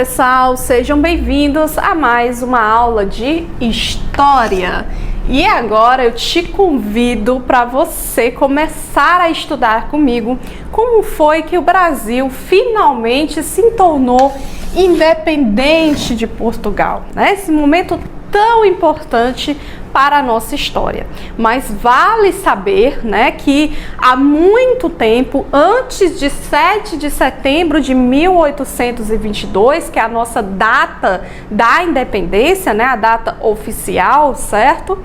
pessoal, sejam bem-vindos a mais uma aula de História. E agora eu te convido para você começar a estudar comigo como foi que o Brasil finalmente se tornou independente de Portugal, né? Esse momento tão importante para a nossa história. Mas vale saber, né, que há muito tempo, antes de 7 de setembro de 1822, que é a nossa data da independência, né, a data oficial, certo?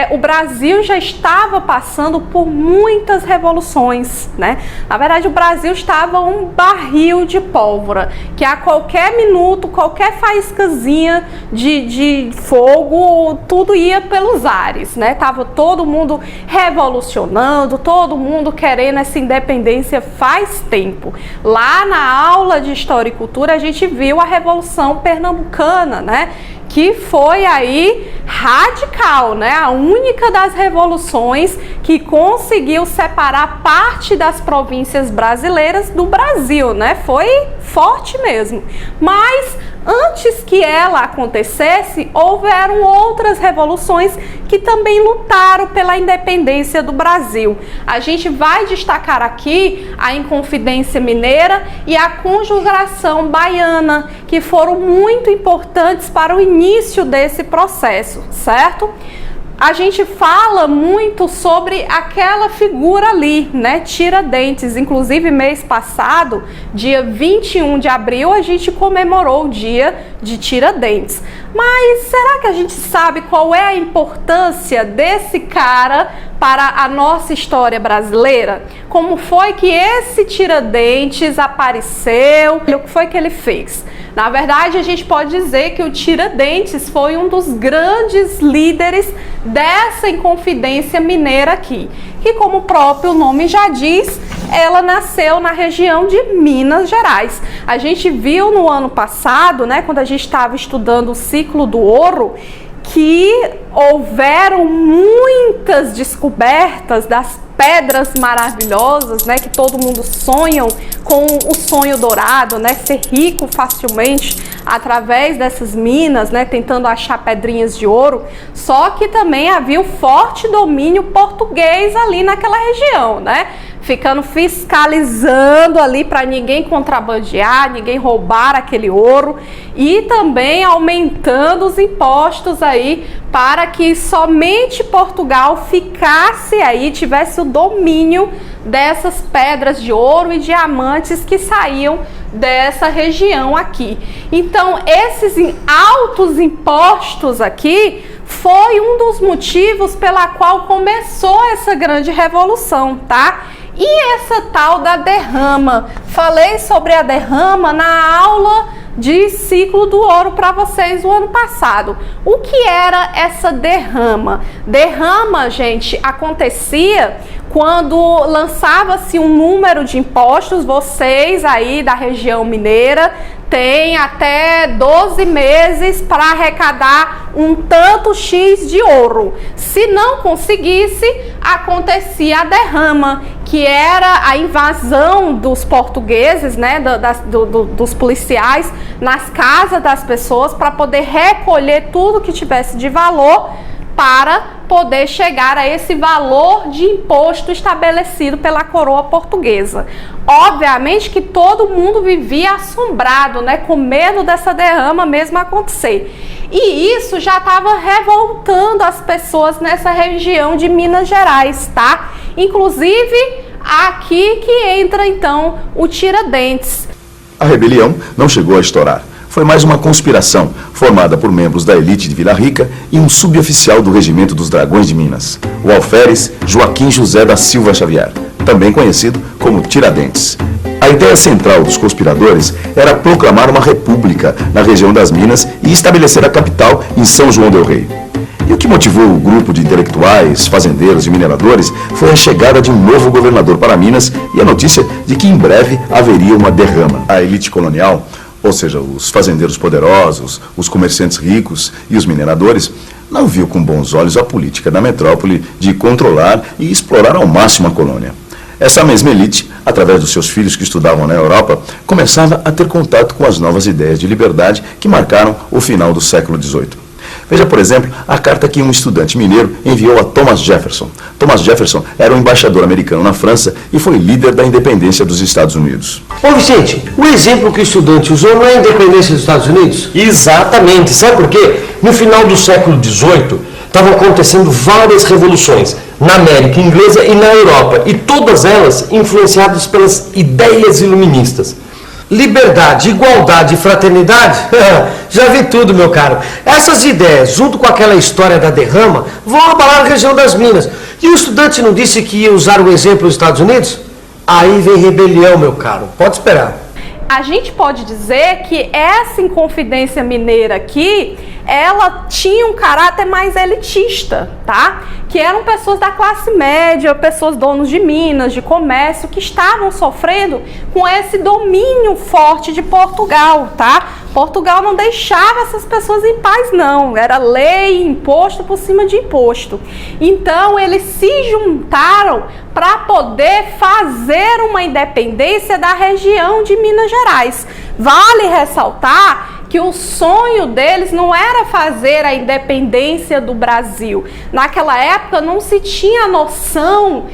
O Brasil já estava passando por muitas revoluções, né? Na verdade, o Brasil estava um barril de pólvora, que a qualquer minuto, qualquer faíscazinha de fogo, tudo ia pelos ares, né? Tava todo mundo revolucionando, todo mundo querendo essa independência faz tempo. Lá na aula de História e Cultura, a gente viu a Revolução Pernambucana, né? Que foi aí radical, né? A única das revoluções que conseguiu separar parte das províncias brasileiras do Brasil, né? Foi forte mesmo. Mas antes que ela acontecesse, houveram outras revoluções que também lutaram pela independência do Brasil. A gente vai destacar aqui a Inconfidência Mineira e a Conjuração Baiana, que foram muito importantes para o início desse processo, certo? A gente fala muito sobre aquela figura ali, né, Tiradentes. Inclusive, mês passado, dia 21 de abril, a gente comemorou o dia de Tiradentes. Mas será que a gente sabe qual é a importância desse cara para a nossa história brasileira? Como foi que esse Tiradentes apareceu? O que foi que ele fez? Na verdade, a gente pode dizer que o Tiradentes foi um dos grandes líderes dessa Inconfidência Mineira aqui, que, como o próprio nome já diz, ela nasceu na região de Minas Gerais. A gente viu no ano passado, né, quando a gente estava estudando o ciclo do ouro, que houveram muitas descobertas das pedras maravilhosas, né, que todo mundo sonha com o sonho dourado, né, ser rico facilmente através dessas minas, né, tentando achar pedrinhas de ouro. Só que também havia um forte domínio português ali naquela região, né, ficando fiscalizando ali para ninguém contrabandear, ninguém roubar aquele ouro, e também aumentando os impostos aí para que somente Portugal ficasse aí, tivesse o domínio dessas pedras de ouro e diamantes que saíam dessa região aqui. Então, esses altos impostos aqui foi um dos motivos pela qual começou essa grande revolução, tá? E essa tal da derrama? Falei sobre a derrama na aula de ciclo do ouro para vocês o ano passado. O que era essa derrama? Derrama, gente, acontecia quando lançava-se um número de impostos. Vocês aí da região mineira têm até 12 meses para arrecadar um tanto X de ouro. Se não conseguisse, acontecia a derrama, que era a invasão dos portugueses, né, dos policiais nas casas das pessoas para poder recolher tudo que tivesse de valor para poder chegar a esse valor de imposto estabelecido pela coroa portuguesa. Obviamente que todo mundo vivia assombrado, né, com medo dessa derrama mesmo acontecer. E isso já estava revoltando as pessoas nessa região de Minas Gerais, tá? Inclusive, aqui que entra então o Tiradentes. A rebelião não chegou a estourar. Foi mais uma conspiração formada por membros da elite de Vila Rica e um suboficial do Regimento dos Dragões de Minas, o alferes Joaquim José da Silva Xavier, também conhecido como Tiradentes. A ideia central dos conspiradores era proclamar uma república na região das Minas e estabelecer a capital em São João del Rei. E o que motivou o grupo de intelectuais, fazendeiros e mineradores foi a chegada de um novo governador para Minas e a notícia de que em breve haveria uma derrama. A elite colonial, ou seja, os fazendeiros poderosos, os comerciantes ricos e os mineradores, não viu com bons olhos a política da metrópole de controlar e explorar ao máximo a colônia. Essa mesma elite, através dos seus filhos que estudavam na Europa, começava a ter contato com as novas ideias de liberdade que marcaram o final do século XVIII. Veja, por exemplo, a carta que um estudante mineiro enviou a Thomas Jefferson. Thomas Jefferson era um embaixador americano na França e foi líder da independência dos Estados Unidos. Ô Vicente, o exemplo que o estudante usou não é a independência dos Estados Unidos? Exatamente. Sabe por quê? No final do século XVIII, estavam acontecendo várias revoluções na América Inglesa e na Europa, e todas elas influenciadas pelas ideias iluministas. Liberdade, igualdade e fraternidade? Já vi tudo, meu caro. Essas ideias, junto com aquela história da derrama, vão abalar a região das Minas. E o estudante não disse que ia usar o exemplo dos Estados Unidos? Aí vem rebelião, meu caro. Pode esperar. A gente pode dizer que essa Inconfidência Mineira aqui, ela tinha um caráter mais elitista, tá? Que eram pessoas da classe média, pessoas donos de minas, de comércio, que estavam sofrendo com esse domínio forte de Portugal, tá? Portugal não deixava essas pessoas em paz, não. Era lei, imposto por cima de imposto. Então, eles se juntaram para poder fazer uma independência da região de Minas Gerais. Vale ressaltar que o sonho deles não era fazer a independência do Brasil. Naquela época não se tinha noção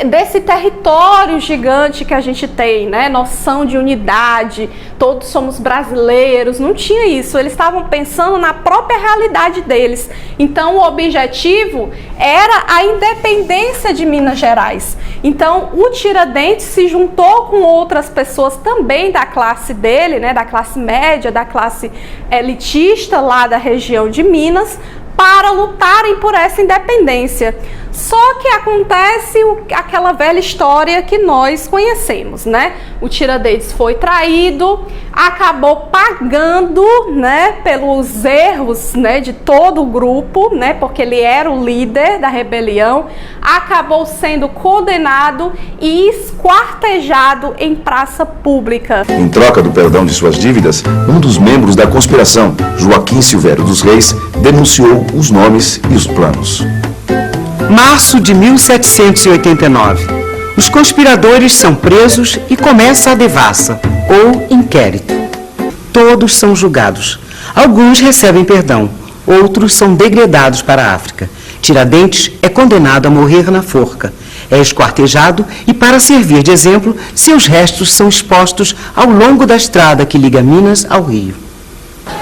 desse território gigante que a gente tem, né? Noção de unidade, todos somos brasileiros, não tinha isso. Eles estavam pensando na própria realidade deles. Então o objetivo era a independência de Minas Gerais. Então o Tiradentes se juntou com outras pessoas também da classe dele, né? Da classe média, da classe elitista lá da região de Minas, para lutarem por essa independência. Só que acontece aquela velha história que nós conhecemos, né? O Tiradentes foi traído, acabou pagando, né, pelos erros, né, de todo o grupo, né, porque ele era o líder da rebelião, acabou sendo condenado e esquartejado em praça pública. Em troca do perdão de suas dívidas, um dos membros da conspiração, Joaquim Silvério dos Reis, denunciou os nomes e os planos. Março de 1789. Os conspiradores são presos e começa a devassa, ou inquérito. Todos são julgados. Alguns recebem perdão, outros são degredados para a África. Tiradentes é condenado a morrer na forca. É esquartejado e, para servir de exemplo, seus restos são expostos ao longo da estrada que liga Minas ao Rio.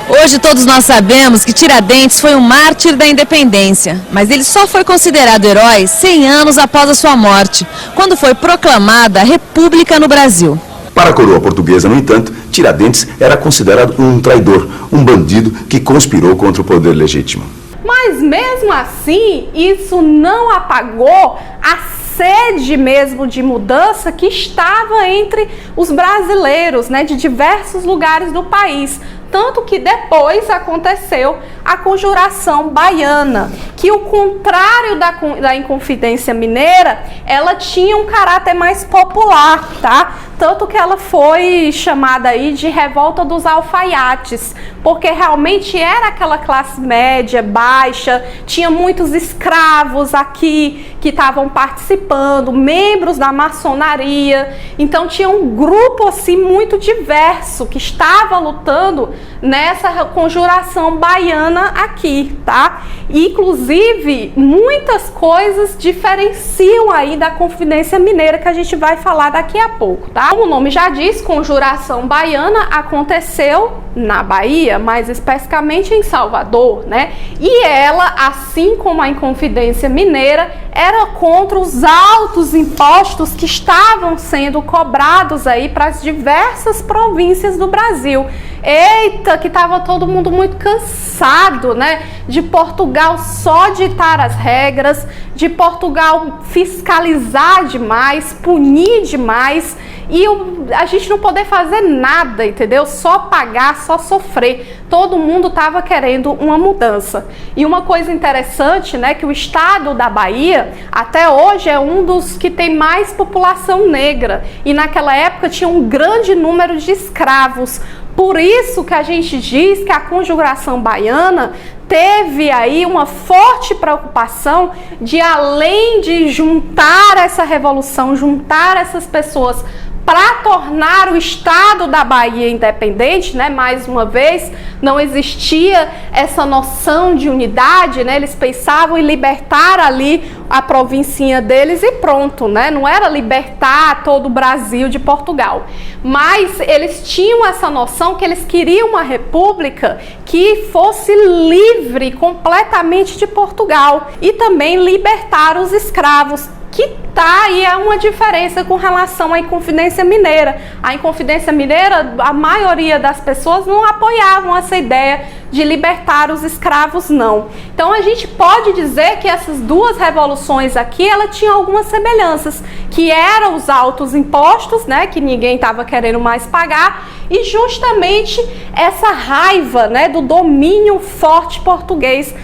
Hoje todos nós sabemos que Tiradentes foi um mártir da independência, mas ele só foi considerado herói 100 anos após a sua morte, quando foi proclamada a República no Brasil. Para a coroa portuguesa, no entanto, Tiradentes era considerado um traidor, um bandido que conspirou contra o poder legítimo. Mas mesmo assim, isso não apagou a sede mesmo de mudança que estava entre os brasileiros, né, de diversos lugares do país. Tanto que depois aconteceu a Conjuração Baiana, que o contrário da Inconfidência Mineira, ela tinha um caráter mais popular, tá? Tanto que ela foi chamada aí de Revolta dos Alfaiates, porque realmente era aquela classe média, baixa, tinha muitos escravos aqui que estavam participando, membros da maçonaria, então tinha um grupo assim muito diverso que estava lutando nessa Conjuração Baiana aqui, tá? Inclusive, muitas coisas diferenciam aí da Confidência Mineira que a gente vai falar daqui a pouco, tá? Como o nome já diz, Conjuração Baiana aconteceu na Bahia, mais especificamente em Salvador, né? E ela, assim como a Inconfidência Mineira, era contra os altos impostos que estavam sendo cobrados aí para as diversas províncias do Brasil. Eita, que estava todo mundo muito cansado, né? De Portugal só ditar as regras, de Portugal fiscalizar demais, punir demais e a gente não poder fazer nada, entendeu? Só pagar, só sofrer. Todo mundo estava querendo uma mudança. E uma coisa interessante, né, que o estado da Bahia, até hoje, é um dos que tem mais população negra. E naquela época tinha um grande número de escravos. Por isso que a gente diz que a Conjuração Baiana teve aí uma forte preocupação de, além de juntar essa revolução, juntar essas pessoas para tornar o estado da Bahia independente, né? Mais uma vez, não existia essa noção de unidade, né? Eles pensavam em libertar ali a provincinha deles e pronto, né? Não era libertar todo o Brasil de Portugal. Mas eles tinham essa noção que eles queriam uma república que fosse livre completamente de Portugal e também libertar os escravos. Que tá aí é uma diferença com relação à Inconfidência Mineira. A Inconfidência Mineira, a maioria das pessoas não apoiavam essa ideia de libertar os escravos, não. Então a gente pode dizer que essas duas revoluções aqui, ela tinha algumas semelhanças, que eram os altos impostos, né, que ninguém estava querendo mais pagar, e justamente essa raiva, né, do domínio forte português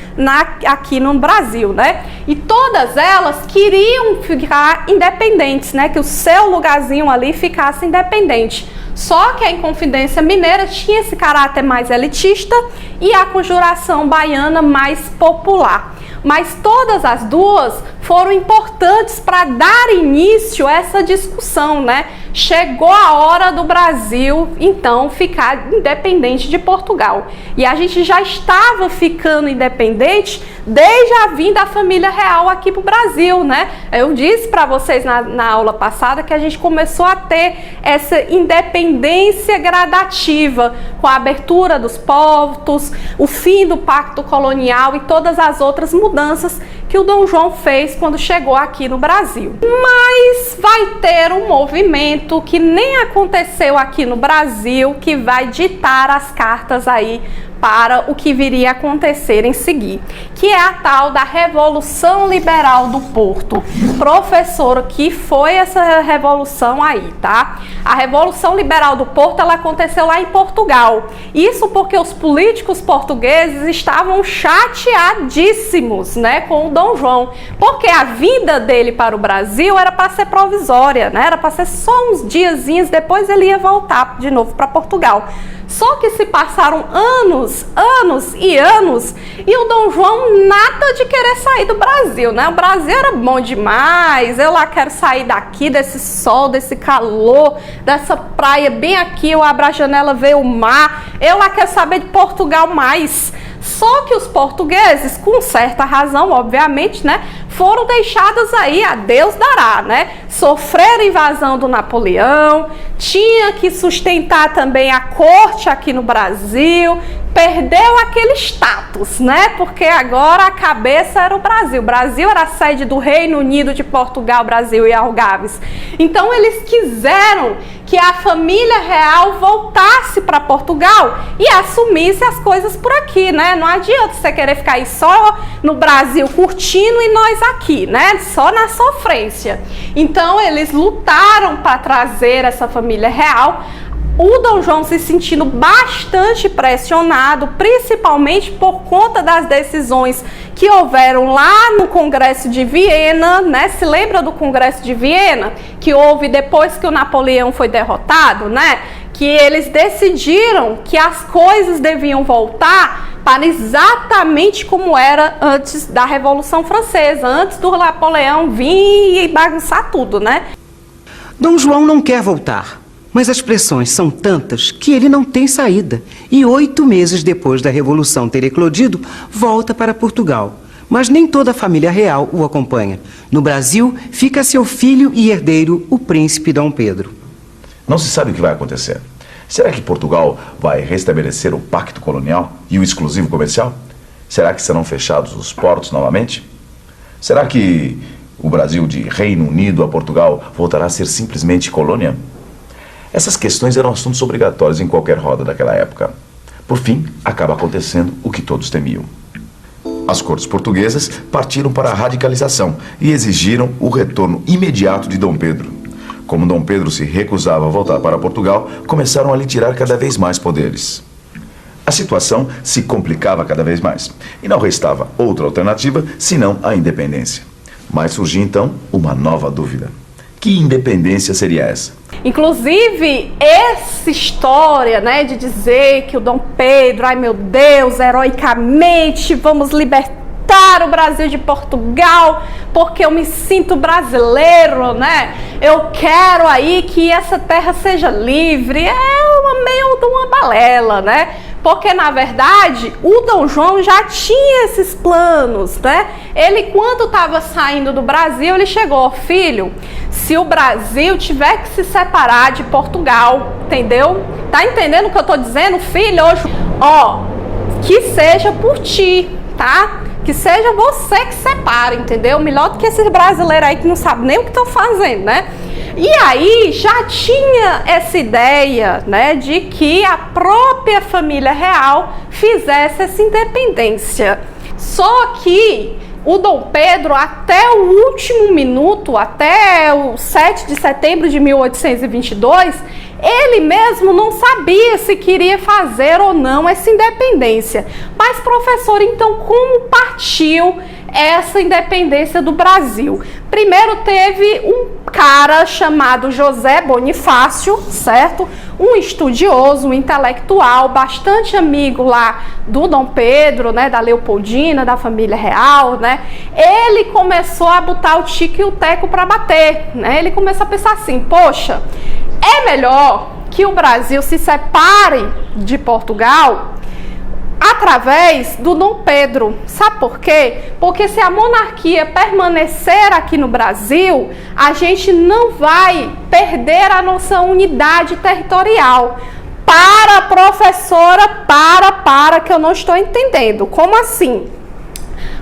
aqui no Brasil, né? E todas elas queriam ficar independentes, né, que o seu lugarzinho ali ficasse independente. Só que a Inconfidência Mineira tinha esse caráter mais elitista e a Conjuração Baiana mais popular. Mas todas as duas foram importantes para dar início a essa discussão, né? Chegou a hora do Brasil, então, ficar independente de Portugal. E a gente já estava ficando independente desde a vinda da família real aqui para o Brasil, né? Eu disse para vocês na aula passada que a gente começou a ter essa independência gradativa com a abertura dos portos, o fim do pacto colonial e todas as outras mudanças que o Dom João fez quando chegou aqui no Brasil. Mas vai ter um movimento que nem aconteceu aqui no Brasil, que vai ditar as cartas aí para o que viria a acontecer em seguir, que é a tal da Revolução Liberal do Porto. Professora, que foi essa revolução aí, tá? A Revolução Liberal do Porto, ela aconteceu lá em Portugal. Isso porque os políticos portugueses estavam chateadíssimos, né, com o Dom João, porque a vinda dele para o Brasil era para ser provisória, né? Era para ser só uns diazinhos, depois ele ia voltar de novo para Portugal. Só que se passaram anos e anos e o Dom João nada de querer sair do Brasil, né? O Brasil era bom demais, eu lá quero sair daqui, desse sol, desse calor, dessa praia bem aqui, eu abro a janela, ver o mar, eu lá quero saber de Portugal mais. Só que os portugueses, com certa razão, obviamente, né, foram deixados aí a Deus dará, né? Sofreram invasão do Napoleão, tinha que sustentar também a corte aqui no Brasil, perdeu aquele status, né? Porque agora a cabeça era o Brasil. O Brasil era a sede do Reino Unido de Portugal, Brasil e Algarves. Então eles quiseram que a família real voltasse para Portugal e assumisse as coisas por aqui, né? Não adianta você querer ficar aí só no Brasil curtindo e nós aqui, né? Só na sofrência. Então eles lutaram para trazer essa família real. O Dom João se sentindo bastante pressionado, principalmente por conta das decisões que houveram lá no Congresso de Viena, né? Se lembra do Congresso de Viena, que houve depois que o Napoleão foi derrotado, né? Que eles decidiram que as coisas deviam voltar para exatamente como era antes da Revolução Francesa, antes do Napoleão vir e bagunçar tudo, né? Dom João não quer voltar, mas as pressões são tantas que ele não tem saída. E 8 meses depois da Revolução ter eclodido, volta para Portugal. Mas nem toda a família real o acompanha. No Brasil, fica seu filho e herdeiro, o príncipe Dom Pedro. Não se sabe o que vai acontecer. Será que Portugal vai restabelecer o pacto colonial e o exclusivo comercial? Será que serão fechados os portos novamente? Será que o Brasil de Reino Unido a Portugal voltará a ser simplesmente colônia? Essas questões eram assuntos obrigatórios em qualquer roda daquela época. Por fim, acaba acontecendo o que todos temiam. As cortes portuguesas partiram para a radicalização e exigiram o retorno imediato de Dom Pedro. Como Dom Pedro se recusava a voltar para Portugal, começaram a lhe tirar cada vez mais poderes. A situação se complicava cada vez mais e não restava outra alternativa senão a independência. Mas surgia então uma nova dúvida. Que independência seria essa? Inclusive, essa história, né, de dizer que o Dom Pedro, ai meu Deus, heroicamente vamos libertar o Brasil de Portugal, porque eu me sinto brasileiro, né? Eu quero aí que essa terra seja livre. É meio de uma balela, né? Porque, na verdade, o Dom João já tinha esses planos, né? Ele, quando estava saindo do Brasil, ele chegou, filho, se o Brasil tiver que se separar de Portugal, entendeu? Tá entendendo o que eu tô dizendo, filho? Hoje, ó, que seja por ti, tá? Que seja você que separe, entendeu? Melhor do que esses brasileiros aí que não sabem nem o que estão fazendo, né? E aí já tinha essa ideia, né, de que a própria família real fizesse essa independência. Só que o Dom Pedro, até o último minuto, até o 7 de setembro de 1822, ele mesmo não sabia se queria fazer ou não essa independência. Mas, professor, então como partiu essa independência do Brasil? Primeiro teve um cara chamado José Bonifácio, certo? Um estudioso, um intelectual, bastante amigo lá do Dom Pedro, né, da Leopoldina, da família real, né? Ele começou a botar o tico e o teco para bater, né? Ele começou a pensar assim, poxa, é melhor que o Brasil se separe de Portugal através do Dom Pedro. Sabe por quê? Porque se a monarquia permanecer aqui no Brasil, a gente não vai perder a nossa unidade territorial. Para, professora, para, que eu não estou entendendo. Como assim?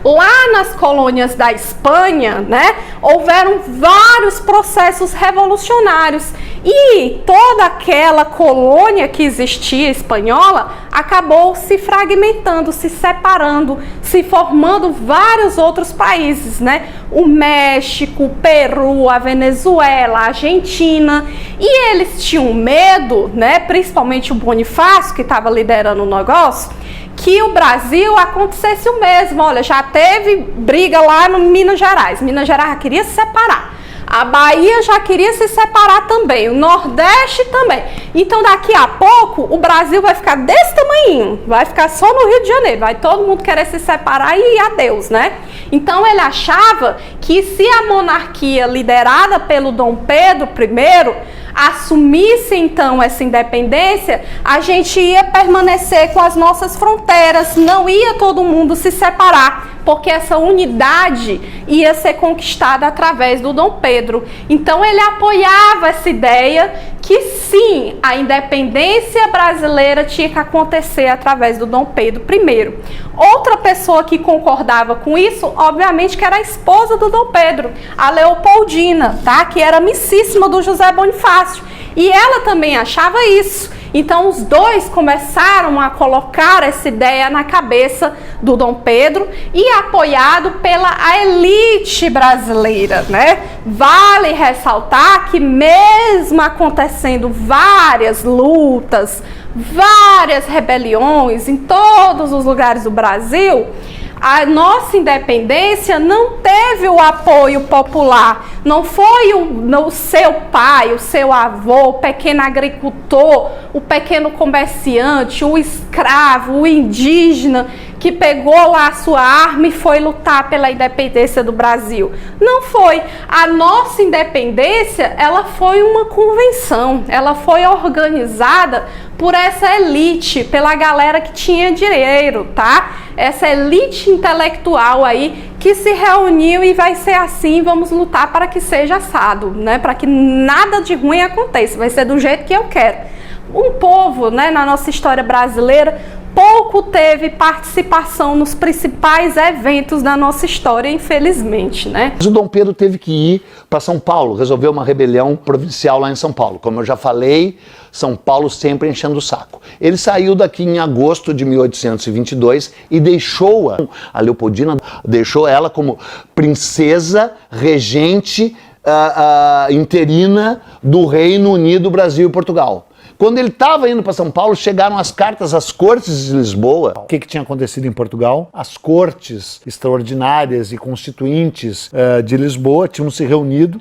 Lá nas colônias da Espanha, né, houveram vários processos revolucionários e toda aquela colônia que existia espanhola acabou se fragmentando, se separando, se formando vários outros países, né? O México, o Peru, a Venezuela, a Argentina, e eles tinham medo, né, principalmente o Bonifácio, que estava liderando o negócio, que o Brasil acontecesse o mesmo. Olha, já teve briga lá no Minas Gerais. Minas Gerais já queria se separar. A Bahia já queria se separar também. O Nordeste também. Então, daqui a pouco, o Brasil vai ficar desse tamanhinho. Vai ficar só no Rio de Janeiro. Vai todo mundo querer se separar e adeus, né? Então, ele achava que se a monarquia liderada pelo Dom Pedro I assumisse então essa independência, a gente ia permanecer com as nossas fronteiras, não ia todo mundo se separar, porque essa unidade ia ser conquistada através do Dom Pedro. Então ele apoiava essa ideia que sim, a independência brasileira tinha que acontecer através do Dom Pedro I. Outra pessoa que concordava com isso, obviamente, que era a esposa do Dom Pedro, a Leopoldina, tá? Que era amicíssima do José Bonifácio. E ela também achava isso. Então os dois começaram a colocar essa ideia na cabeça do Dom Pedro e apoiado pela elite brasileira, né? Vale ressaltar que mesmo acontecendo várias lutas, várias rebeliões em todos os lugares do Brasil, a nossa independência não teve o apoio popular. Não foi o seu pai, o seu avô, o pequeno agricultor, o pequeno comerciante, o escravo, o indígena que pegou lá a sua arma e foi lutar pela independência do Brasil. Não foi. A nossa independência, ela foi uma convenção. Ela foi organizada por essa elite, pela galera que tinha dinheiro, tá? Essa elite intelectual aí que se reuniu e vai ser assim, vamos lutar para que seja assado, né? Para que nada de ruim aconteça, vai ser do jeito que eu quero. Um povo, né, na nossa história brasileira, pouco teve participação nos principais eventos da nossa história, infelizmente, né? O Dom Pedro teve que ir para São Paulo, resolver uma rebelião provincial lá em São Paulo. Como eu já falei, São Paulo sempre enchendo o saco. Ele saiu daqui em agosto de 1822 e deixou a Leopoldina, deixou ela como princesa regente interina do Reino Unido, Brasil e Portugal. Quando ele estava indo para São Paulo, chegaram as cartas às cortes de Lisboa. O que tinha acontecido em Portugal? As cortes extraordinárias e constituintes de Lisboa tinham se reunido.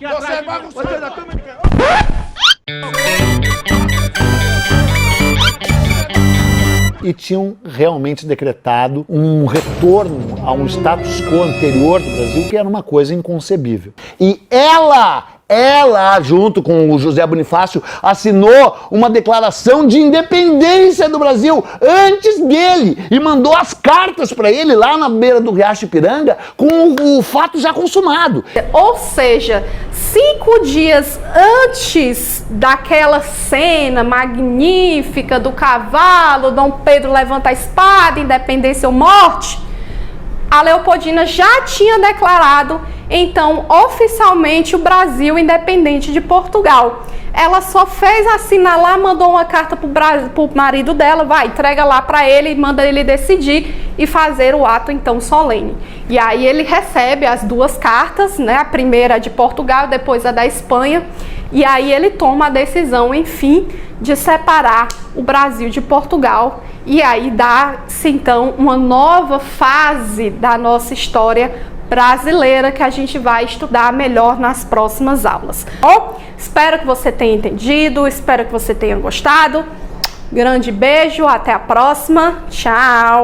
E tinham realmente decretado um retorno a um status quo anterior do Brasil, que era uma coisa inconcebível. E ela, junto com o José Bonifácio, assinou uma declaração de independência do Brasil antes dele e mandou as cartas para ele lá na beira do Riacho Ipiranga com o fato já consumado. Ou seja, 5 dias antes daquela cena magnífica do cavalo, Dom Pedro levanta a espada, independência ou morte, a Leopoldina já tinha declarado, então, oficialmente, o Brasil independente de Portugal. Ela só fez assinar lá, mandou uma carta pro marido dela, vai, entrega lá para ele, manda ele decidir e fazer o ato, então, solene. E aí ele recebe as 2 cartas, né, a primeira de Portugal, depois a da Espanha, e aí ele toma a decisão, enfim, de separar o Brasil de Portugal. E aí dá-se, então, uma nova fase da nossa história brasileira que a gente vai estudar melhor nas próximas aulas. Bom, espero que você tenha entendido, espero que você tenha gostado. Grande beijo, até a próxima. Tchau!